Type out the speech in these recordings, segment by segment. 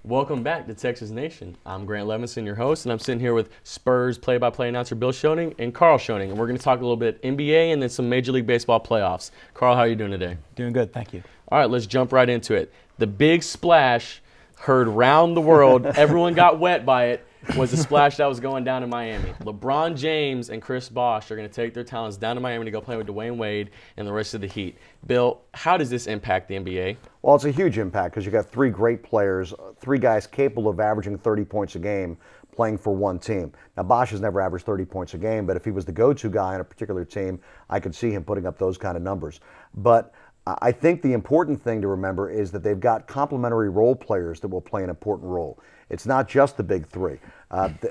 Welcome back to Texas Nation. I'm Grant Levenson, your host, and I'm sitting here with Spurs play-by-play announcer Bill Schoening and Karl Schoening, and we're going to talk a little bit NBA and then some Major League Baseball playoffs. Karl, how are you doing today? Doing good, thank you. All right, let's jump right into it. The big splash heard round the world, everyone got wet by it, was the splash that was going down in Miami. LeBron James and Chris Bosh are going to take their talents down to Miami to go play with Dwayne Wade and the rest of the Heat. Bill, how does this impact the NBA? Well, it's a huge impact because you got three great players, three guys capable of averaging 30 points a game playing for one team. Now, Bosh has never averaged 30 points a game, but if he was the go-to guy on a particular team, I could see him putting up those kind of numbers. But I think the important thing to remember is that they've got complementary role players that will play an important role. It's not just the big three.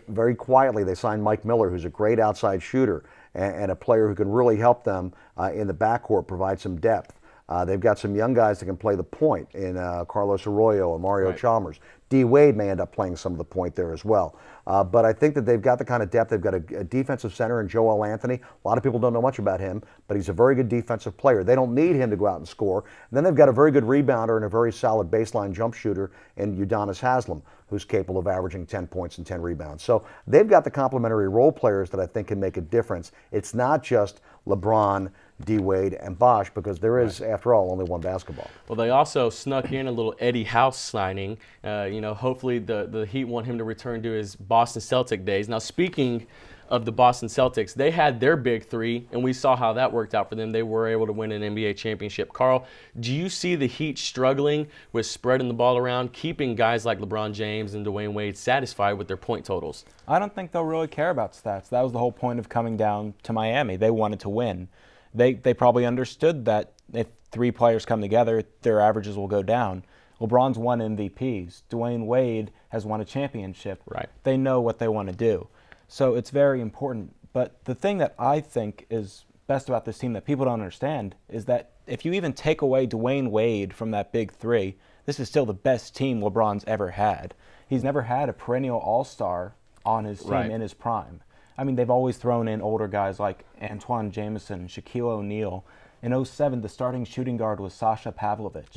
Very quietly, they signed Mike Miller, who's a great outside shooter and a player who can really help them in the backcourt, provide some depth. They've got some young guys that can play the point in Carlos Arroyo and Mario Chalmers. D. Wade may end up playing some of the point there as well. But I think that they've got the kind of depth. They've got a defensive center in Joel Anthony. A lot of people don't know much about him, but he's a very good defensive player. They don't need him to go out and score. And then they've got a very good rebounder and a very solid baseline jump shooter in Udonis Haslem, who's capable of averaging 10 points and 10 rebounds. So they've got the complementary role players that I think can make a difference. It's not just LeBron, D. Wade, and Bosh, because there is, after all, only one basketball. Well, they also snuck in a little Eddie House signing. Hopefully the Heat want him to return to his Boston Celtic days. Now, speaking of the Boston Celtics, they had their big three, and we saw how that worked out for them. They were able to win an NBA championship. Karl, do you see the Heat struggling with spreading the ball around, keeping guys like LeBron James and Dwayne Wade satisfied with their point totals? I don't think they'll really care about stats. That was the whole point of coming down to Miami. They wanted to win. They probably understood that if three players come together, their averages will go down. LeBron's won MVPs. Dwayne Wade has won a championship. Right. They know what they want to do. So it's very important. But the thing that I think is best about this team that people don't understand is that if you even take away Dwayne Wade from that big three, this is still the best team LeBron's ever had. He's never had a perennial all-star on his team in his prime. I mean, they've always thrown in older guys like Antoine Jameson, Shaquille O'Neal. In 07, the starting shooting guard was Sasha Pavlovich.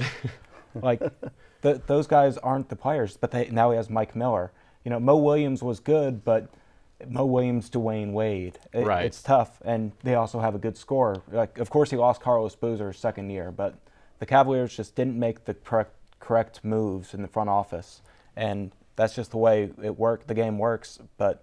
Those guys aren't the players, but now he has Mike Miller. You know, Mo Williams was good, but Mo Williams, Dwayne Wade. It's tough, and they also have a good scorer. Of course, he lost Carlos Boozer second year, but the Cavaliers just didn't make the correct moves in the front office, and that's just the way the game works, but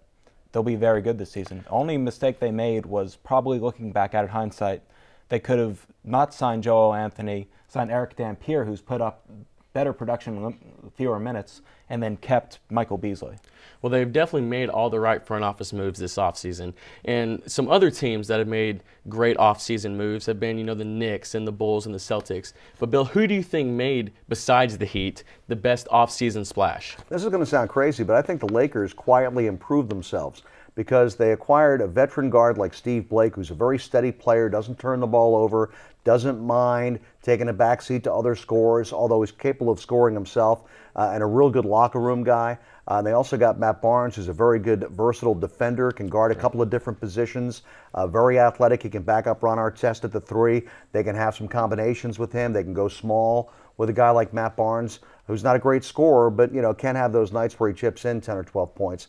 they'll be very good this season. The only mistake they made was probably looking back at it, hindsight. They could have not signed Joel Anthony, signed Eric Dampier, who's put up better production, fewer minutes, and then kept Michael Beasley. Well, they've definitely made all the right front office moves this offseason. And some other teams that have made great offseason moves have been, the Knicks and the Bulls and the Celtics. But, Bill, who do you think made, besides the Heat, the best offseason splash? This is going to sound crazy, but I think the Lakers quietly improved themselves because they acquired a veteran guard like Steve Blake, who's a very steady player, doesn't turn the ball over, doesn't mind taking a backseat to other scorers, although he's capable of scoring himself, and a real good locker room guy. They also got Matt Barnes, who's a very good, versatile defender, can guard a couple of different positions, very athletic. He can back up Ron Artest at the three. They can have some combinations with him. They can go small with a guy like Matt Barnes, who's not a great scorer, but can have those nights where he chips in 10 or 12 points.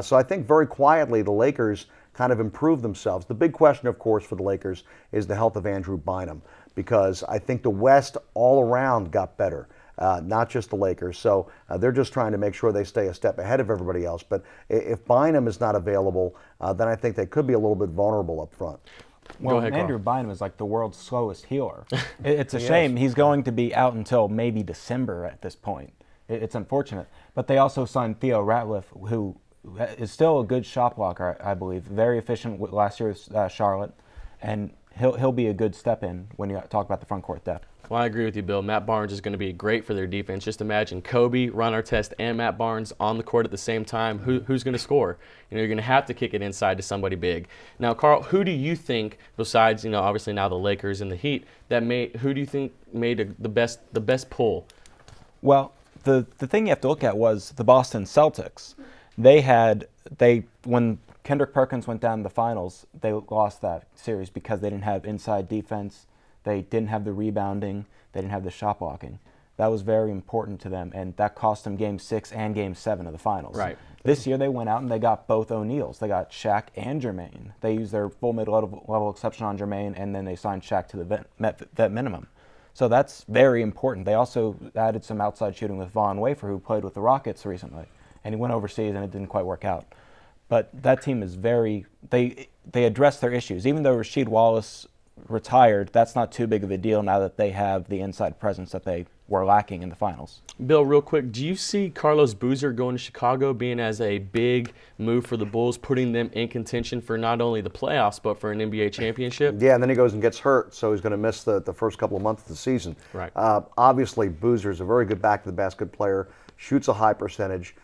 So I think very quietly the Lakers kind of improved themselves. The big question, of course, for the Lakers is the health of Andrew Bynum, because I think the West all around got better. Not just the Lakers. So they're just trying to make sure they stay a step ahead of everybody else. But if Bynum is not available, then I think they could be a little bit vulnerable up front. Well, Andrew Bynum is like the world's slowest healer. It's a shame. He's going to be out until maybe December at this point. It's unfortunate. But they also signed Theo Ratliff, who is still a good shot blocker, I believe. Very efficient with last year's Charlotte. And he'll be a good step-in when you talk about the front court depth. Well, I agree with you, Bill. Matt Barnes is going to be great for their defense. Just imagine Kobe, Ron Artest, and Matt Barnes on the court at the same time. Who's going to score? You're going to have to kick it inside to somebody big. Now, Karl, who do you think, besides obviously now the Lakers and the Heat, who do you think made the best pull? Well, the thing you have to look at was the Boston Celtics. When Kendrick Perkins went down to the finals, they lost that series because they didn't have inside defense. They didn't have the rebounding. They didn't have the shot blocking. That was very important to them, and that cost them Game 6 and Game 7 of the finals. Right. This year they went out and they got both O'Neals. They got Shaq and Jermaine. They used their full mid-level exception on Jermaine, and then they signed Shaq to the vet minimum. So that's very important. They also added some outside shooting with Von Wafer, who played with the Rockets recently, and he went overseas and it didn't quite work out. But that team is they addressed their issues. Even though Rasheed Wallace retired, that's not too big of a deal now that they have the inside presence that they were lacking in the finals. Bill, real quick, do you see Carlos Boozer going to Chicago being as a big move for the Bulls, putting them in contention for not only the playoffs but for an NBA championship? Yeah, and then he goes and gets hurt, so he's going to miss the first couple of months of the season. Right. Obviously, Boozer's a very good back-to-the-basket player, shoots a high percentage,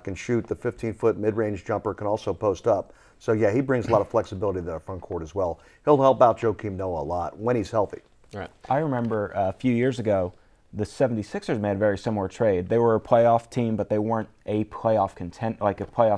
can shoot the 15-foot mid-range jumper, can also post up. So, yeah, he brings a lot of flexibility to the front court as well. He'll help out Joakim Noah a lot when he's healthy. Right. I remember a few years ago, the 76ers made a very similar trade. They were a playoff team, but they weren't a playoff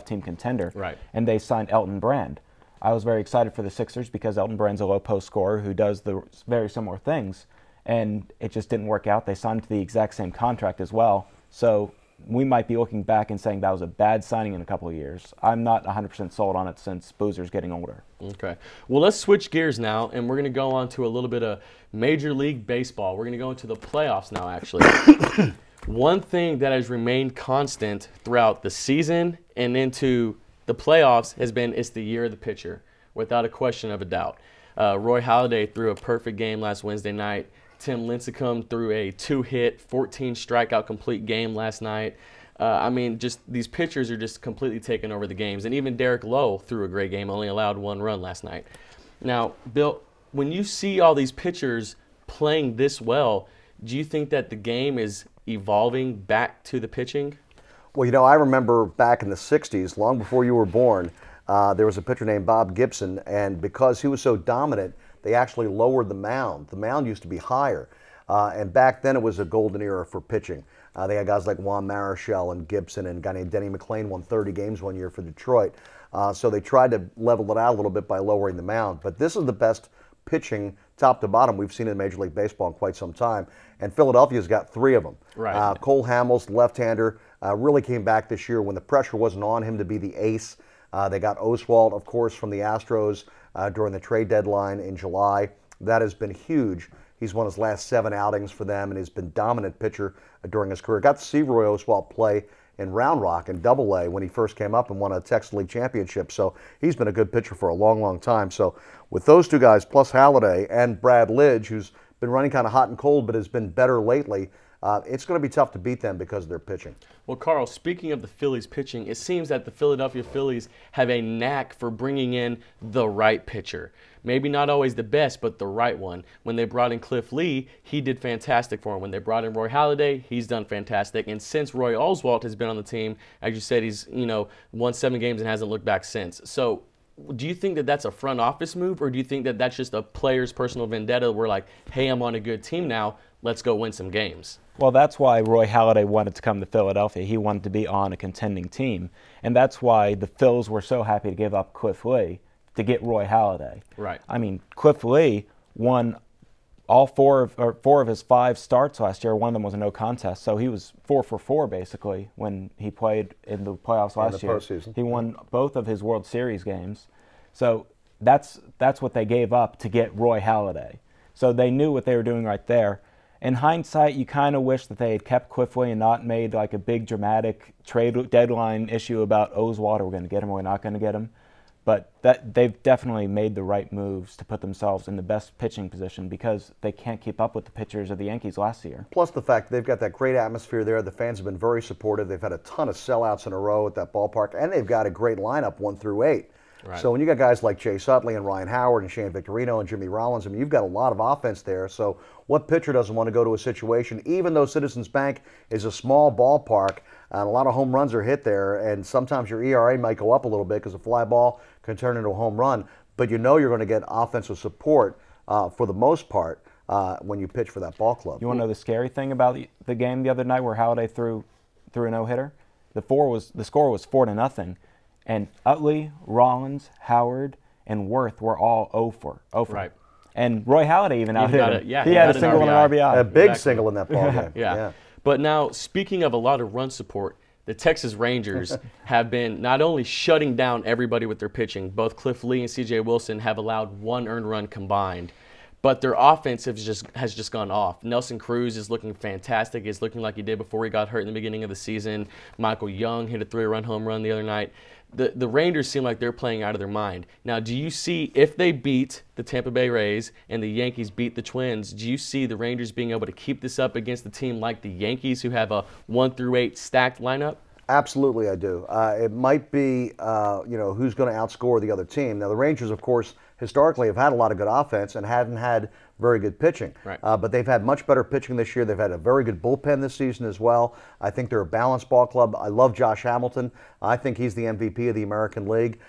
team contender. Right. And they signed Elton Brand. I was very excited for the Sixers because Elton Brand's a low post scorer who does the very similar things, and it just didn't work out. They signed to the exact same contract as well. So we might be looking back and saying that was a bad signing in a couple of years. I'm not 100% sold on it since Boozer's getting older. Okay. Well, let's switch gears now, and we're going to go on to a little bit of Major League Baseball. We're going to go into the playoffs now, actually. One thing that has remained constant throughout the season and into the playoffs has been it's the year of the pitcher, without a question of a doubt. Roy Halladay threw a perfect game last Wednesday night. Tim Lincecum threw a 2-hit, 14 strikeout complete game last night. I mean, just these pitchers are just completely taking over the games. And even Derek Lowe threw a great game, only allowed 1 run last night. Now, Bill, when you see all these pitchers playing this well, do you think that the game is evolving back to the pitching? Well, you know, I remember back in the 60s, long before you were born, there was a pitcher named Bob Gibson, and because he was so dominant, they actually lowered the mound. The mound used to be higher, and back then it was a golden era for pitching. They had guys like Juan Marichal and Gibson, and a guy named Denny McLain won 30 games one year for Detroit. So they tried to level it out a little bit by lowering the mound. But this is the best pitching, top to bottom, we've seen in Major League Baseball in quite some time. And Philadelphia's got 3 of them. Right. Cole Hamels, left-hander, really came back this year when the pressure wasn't on him to be the ace. They got Oswalt, of course, from the Astros during the trade deadline in July. That has been huge. He's won his last 7 outings for them and has been dominant pitcher during his career. Got to see Roy Oswalt play in Round Rock and Double-A when he first came up and won a Texas League championship. So he's been a good pitcher for a long, long time. So with those 2 guys, plus Halladay and Brad Lidge, who's been running kind of hot and cold but has been better lately, it's going to be tough to beat them because of their pitching. Well, Carl, speaking of the Phillies pitching, it seems that the Philadelphia Phillies have a knack for bringing in the right pitcher. Maybe not always the best, but the right one. When they brought in Cliff Lee, he did fantastic for him. When they brought in Roy Halladay, he's done fantastic. And since Roy Oswalt has been on the team, as you said, he's won 7 games and hasn't looked back since. So do you think that that's a front office move, or do you think that that's just a player's personal vendetta? We're like, hey, I'm on a good team now. Let's go win some games. Well, that's why Roy Halladay wanted to come to Philadelphia. He wanted to be on a contending team. And that's why the Phils were so happy to give up Cliff Lee to get Roy Halladay. Right. I mean, Cliff Lee won all 4 of his 5 starts last year. One of them was a no contest. So he was 4 for 4 basically when he played in the playoffs last year. Postseason. He won both of his World Series games. So that's what they gave up to get Roy Halladay. So they knew what they were doing right there. In hindsight, you kind of wish that they had kept Cliff Lee and not made like a big dramatic trade deadline issue about Oswalt. Are we going to get him or we're not going to get him? But they've definitely made the right moves to put themselves in the best pitching position because they can't keep up with the pitchers of the Yankees last year. Plus the fact they've got that great atmosphere there. The fans have been very supportive. They've had a ton of sellouts in a row at that ballpark, and they've got a great lineup 1 through 8. Right. So when you got guys like Chase Utley and Ryan Howard and Shane Victorino and Jimmy Rollins, I mean, you've got a lot of offense there. So what pitcher doesn't want to go to a situation, even though Citizens Bank is a small ballpark, and a lot of home runs are hit there, and sometimes your ERA might go up a little bit because a fly ball can turn into a home run, but you know you're going to get offensive support for the most part when you pitch for that ball club. You want to know the scary thing about the game the other night where Halladay threw a no-hitter? The score was 4-0. And Utley, Rollins, Howard, and Worth were all 0 for. Right. And Roy Halladay even out hit him. Yeah, he had a single and an RBI. A big single in that ball game. Yeah. But now, speaking of a lot of run support, the Texas Rangers have been not only shutting down everybody with their pitching, both Cliff Lee and C.J. Wilson have allowed 1 earned run combined, but their offense has just gone off. Nelson Cruz is looking fantastic. He's looking like he did before he got hurt in the beginning of the season. Michael Young hit a 3-run home run the other night. The Rangers seem like they're playing out of their mind. Now, do you see, if they beat the Tampa Bay Rays and the Yankees beat the Twins, do you see the Rangers being able to keep this up against a team like the Yankees, who have a 1 through 8 stacked lineup? Absolutely, I do. It might be, who's going to outscore the other team. Now, the Rangers, of course, historically have had a lot of good offense and hadn't had very good pitching. Right. But they've had much better pitching this year. They've had a very good bullpen this season as well. I think they're a balanced ball club. I love Josh Hamilton. I think he's the MVP of the American League.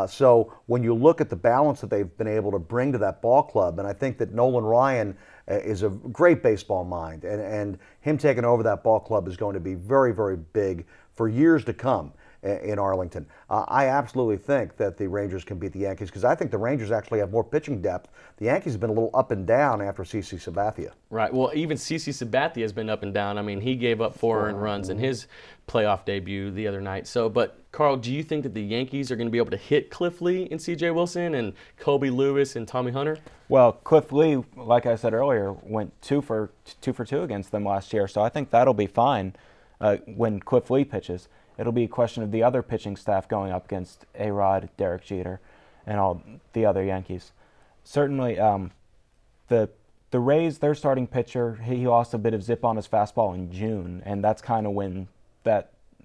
So when you look at the balance that they've been able to bring to that ball club, and I think that Nolan Ryan is a great baseball mind, and him taking over that ball club is going to be very, very big for years to come in Arlington. I absolutely think that the Rangers can beat the Yankees because I think the Rangers actually have more pitching depth. The Yankees have been a little up and down after CC Sabathia. Right. Well, even CC Sabathia has been up and down. I mean, he gave up 4 earned runs in his playoff debut the other night. So, but Karl, do you think that the Yankees are going to be able to hit Cliff Lee and C.J. Wilson and Colby Lewis and Tommy Hunter? Well, Cliff Lee, like I said earlier, went 2 for 2 against them last year, so I think that'll be fine when Cliff Lee pitches. It'll be a question of the other pitching staff going up against A-Rod, Derek Jeter, and all the other Yankees. Certainly, the Rays, their starting pitcher, he lost a bit of zip on his fastball in June, and that's kind of when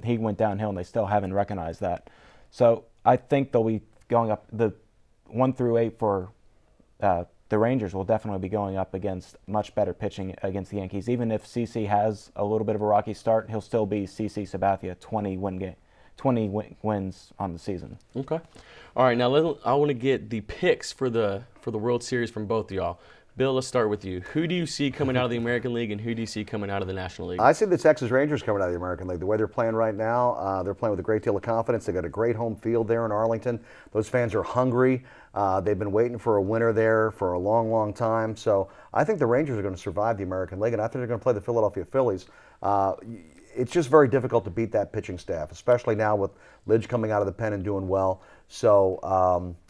he went downhill, and they still haven't recognized that. So I think they'll be going up. The 1 through 8 for the Rangers will definitely be going up against much better pitching against the Yankees. Even if CC has a little bit of a rocky start, he'll still be CC Sabathia, 20 wins on the season. Okay. All right, now I want to get the picks for the World Series from both of y'all. Bill, let's start with you. Who do you see coming out of the American League, and who do you see coming out of the National League? I see the Texas Rangers coming out of the American League. The way they're playing right now, they're playing with a great deal of confidence. They've got a great home field there in Arlington. Those fans are hungry. They've been waiting for a winner there for a long, long time. So I think the Rangers are going to survive the American League, and I think they're going to play the Philadelphia Phillies. It's just very difficult to beat that pitching staff, especially now with Lidge coming out of the pen and doing well. So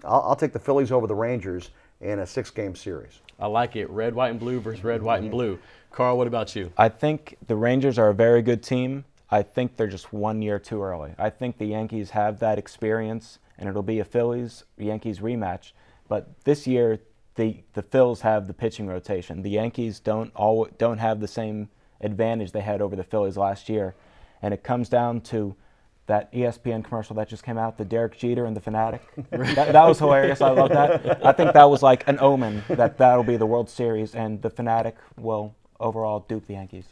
I'll take the Phillies over the Rangers in a 6-game series. I like it. Red, white, and blue versus red, white, and blue. Karl, what about you? I think the Rangers are a very good team. I think they're just 1 year too early. I think the Yankees have that experience, and it'll be a Phillies-Yankees rematch. But this year, the Phils have the pitching rotation. The Yankees don't have the same advantage they had over the Phillies last year. And it comes down to that ESPN commercial that just came out, the Derek Jeter and the Fanatic. that was hilarious. I love that. I think that was like an omen that'll be the World Series, and the Fanatic will overall dupe the Yankees.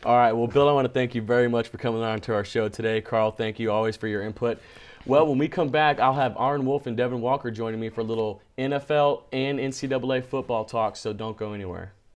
All right. Well, Bill, I want to thank you very much for coming on to our show today. Karl, thank you always for your input. Well, when we come back, I'll have Aaron Wolf and Devin Walker joining me for a little NFL and NCAA football talk, so don't go anywhere.